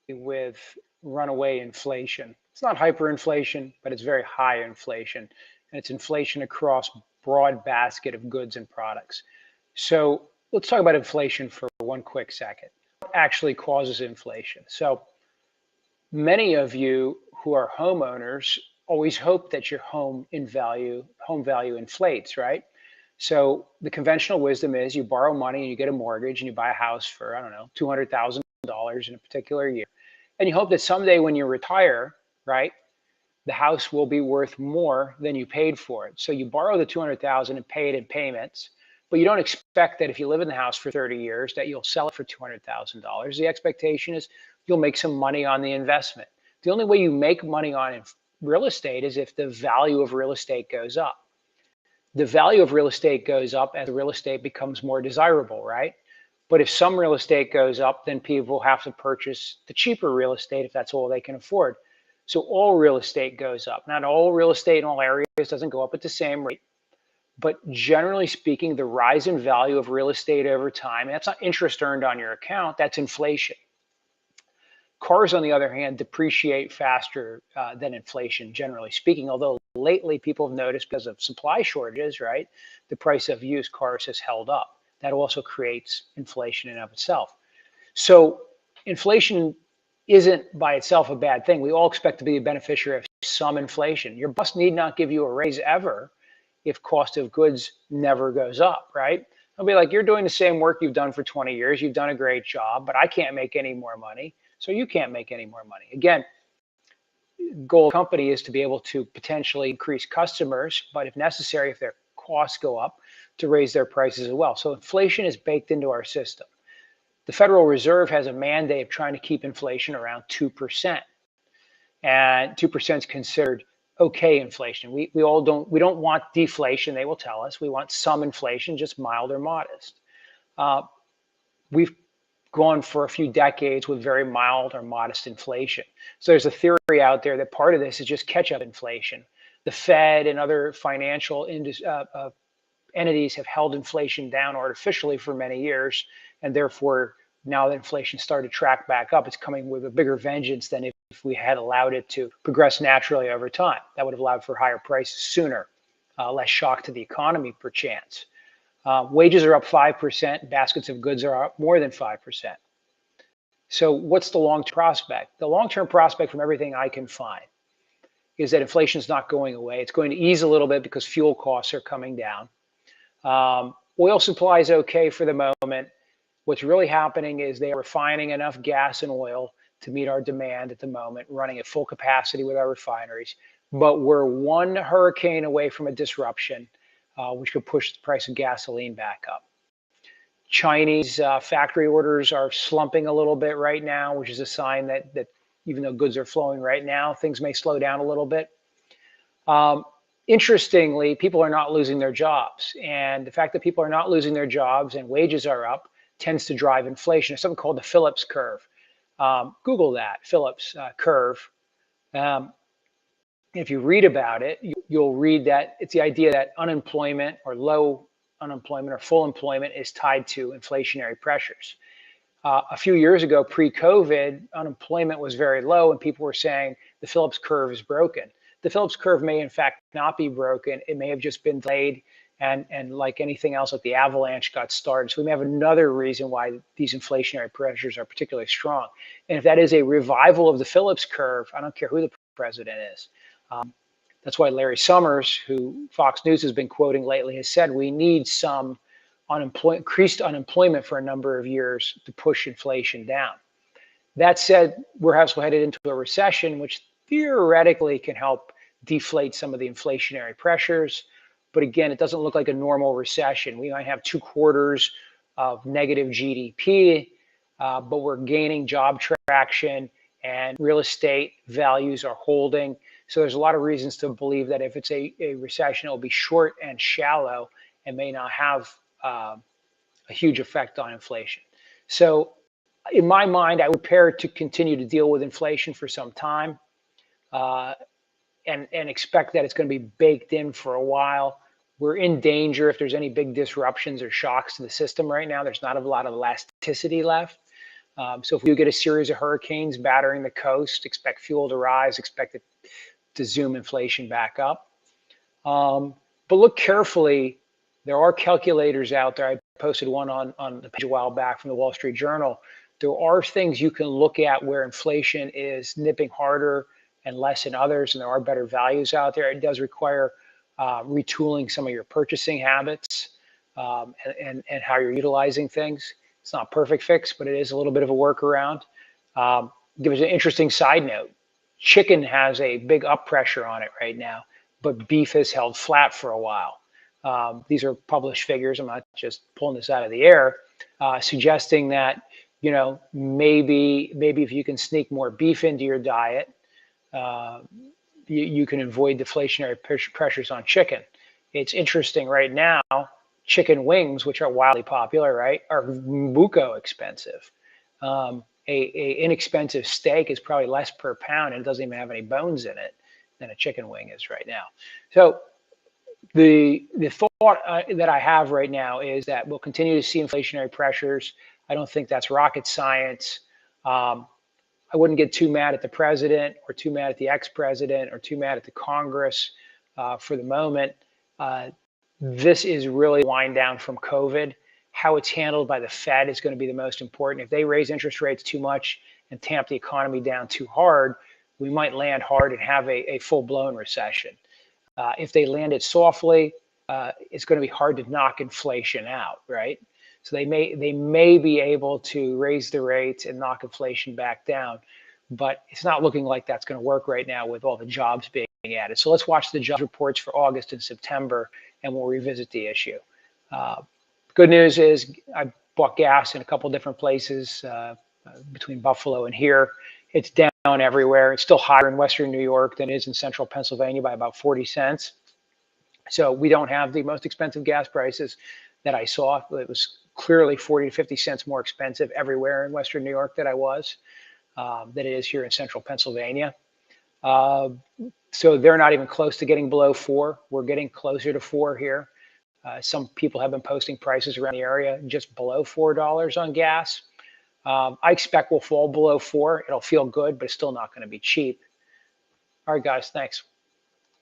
with runaway inflation. It's not hyperinflation, but it's very high inflation. And it's inflation across broad basket of goods and products. So let's talk about inflation for one quick second. What actually causes inflation? So many of you who are homeowners always hope that your home value inflates, right? So the conventional wisdom is you borrow money and you get a mortgage and you buy a house for, I don't know, $200,000 in a particular year. And you hope that someday when you retire, right, the house will be worth more than you paid for it. So you borrow the 200,000 and pay it in payments, but you don't expect that if you live in the house for 30 years that you'll sell it for $200,000. The expectation is you'll make some money on the investment. The only way you make money on real estate is if the value of real estate goes up. The value of real estate goes up as the real estate becomes more desirable, right? But if some real estate goes up, then people have to purchase the cheaper real estate if that's all they can afford. So all real estate goes up. Not all real estate in all areas doesn't go up at the same rate, but generally speaking, the rise in value of real estate over time, and that's not interest earned on your account, that's inflation. Cars, on the other hand, depreciate faster than inflation, generally speaking, although lately people have noticed because of supply shortages, right, the price of used cars has held up. That also creates inflation in and of itself. So inflation isn't by itself a bad thing. We all expect to be a beneficiary of some inflation. Your boss need not give you a raise ever if cost of goods never goes up, right? They'll be like, you're doing the same work you've done for 20 years. You've done a great job, but I can't make any more money. So you can't make any more money. Again, goal of the company is to be able to potentially increase customers, but if necessary, if their costs go up, to raise their prices as well. So inflation is baked into our system. The Federal Reserve has a mandate of trying to keep inflation around 2%. And 2% is considered okay inflation. We don't want deflation, they will tell us. We want some inflation, just mild or modest. We've gone for a few decades with very mild or modest inflation. So there's a theory out there that part of this is just catch-up inflation. The Fed and other financial entities have held inflation down artificially for many years, and therefore now that inflation started to track back up, it's coming with a bigger vengeance than if we had allowed it to progress naturally over time. That would have allowed for higher prices sooner, less shock to the economy perchance. Wages are up 5%, baskets of goods are up more than 5%. So what's the long-term prospect? The long-term prospect from everything I can find is that inflation is not going away. It's going to ease a little bit because fuel costs are coming down. Oil supply is okay for the moment. What's really happening is they are refining enough gas and oil to meet our demand at the moment, running at full capacity with our refineries. But we're one hurricane away from a disruption, which could push the price of gasoline back up. Chinese factory orders are slumping a little bit right now, which is a sign that even though goods are flowing right now, things may slow down a little bit. Interestingly, people are not losing their jobs. And the fact that people are not losing their jobs and wages are up tends to drive inflation. There's something called the Phillips curve. Google that, Phillips curve. If you read about it, you'll read that it's the idea that unemployment or low unemployment or full employment is tied to inflationary pressures. A few years ago, pre-COVID, unemployment was very low and people were saying the Phillips curve is broken. The Phillips curve may in fact not be broken. It may have just been delayed and like anything else, like the avalanche got started. So we may have another reason why these inflationary pressures are particularly strong. And if that is a revival of the Phillips curve, I don't care who the president is. That's why Larry Summers, who Fox News has been quoting lately, has said we need some increased unemployment for a number of years to push inflation down. That said, we're also headed into a recession, which theoretically can help deflate some of the inflationary pressures. But again, it doesn't look like a normal recession. We might have 2 quarters of negative GDP, but we're gaining job traction and real estate values are holding. So there's a lot of reasons to believe that if it's a recession, it'll be short and shallow and may not have a huge effect on inflation. So in my mind, I would prepare to continue to deal with inflation for some time and expect that it's going to be baked in for a while. We're in danger if there's any big disruptions or shocks to the system right now. There's not a lot of elasticity left. So if we do get a series of hurricanes battering the coast, expect fuel to rise, expect it to zoom inflation back up. But look carefully. There are calculators out there. I posted one on the page a while back from the Wall Street Journal. There are things you can look at where inflation is nipping harder and less in others, and there are better values out there. It does require retooling some of your purchasing habits and how you're utilizing things. It's not a perfect fix, but it is a little bit of a workaround. Give us an interesting side note. Chicken has a big up pressure on it right now, but beef has held flat for a while. These are published figures. I'm not just pulling this out of the air, suggesting that maybe if you can sneak more beef into your diet, you can avoid deflationary pressures on chicken. It's interesting right now. Chicken wings, which are wildly popular, right, are buco expensive. A inexpensive steak is probably less per pound and it doesn't even have any bones in it than a chicken wing is right now. So the thought that I have right now is that we'll continue to see inflationary pressures. I don't think that's rocket science. I wouldn't get too mad at the president or too mad at the ex-president or too mad at the Congress for the moment. This is really a wind down from COVID. How it's handled by the Fed is going to be the most important. If they raise interest rates too much and tamp the economy down too hard, we might land hard and have a full-blown recession. If they land it softly, it's going to be hard to knock inflation out, right? So they may be able to raise the rates and knock inflation back down, but it's not looking like that's going to work right now with all the jobs being added. So let's watch the jobs reports for August and September, and we'll revisit the issue. Good news is I bought gas in a couple different places between Buffalo and here. It's down everywhere. It's still higher in Western New York than it is in Central Pennsylvania by about 40 cents. So we don't have the most expensive gas prices that I saw. It was clearly 40 to 50 cents more expensive everywhere in Western New York than it is here in Central Pennsylvania. So they're not even close to getting below 4. We're getting closer to 4 here. Some people have been posting prices around the area just below $4 on gas. I expect we'll fall below 4. It'll feel good, but it's still not going to be cheap. All right, guys, thanks.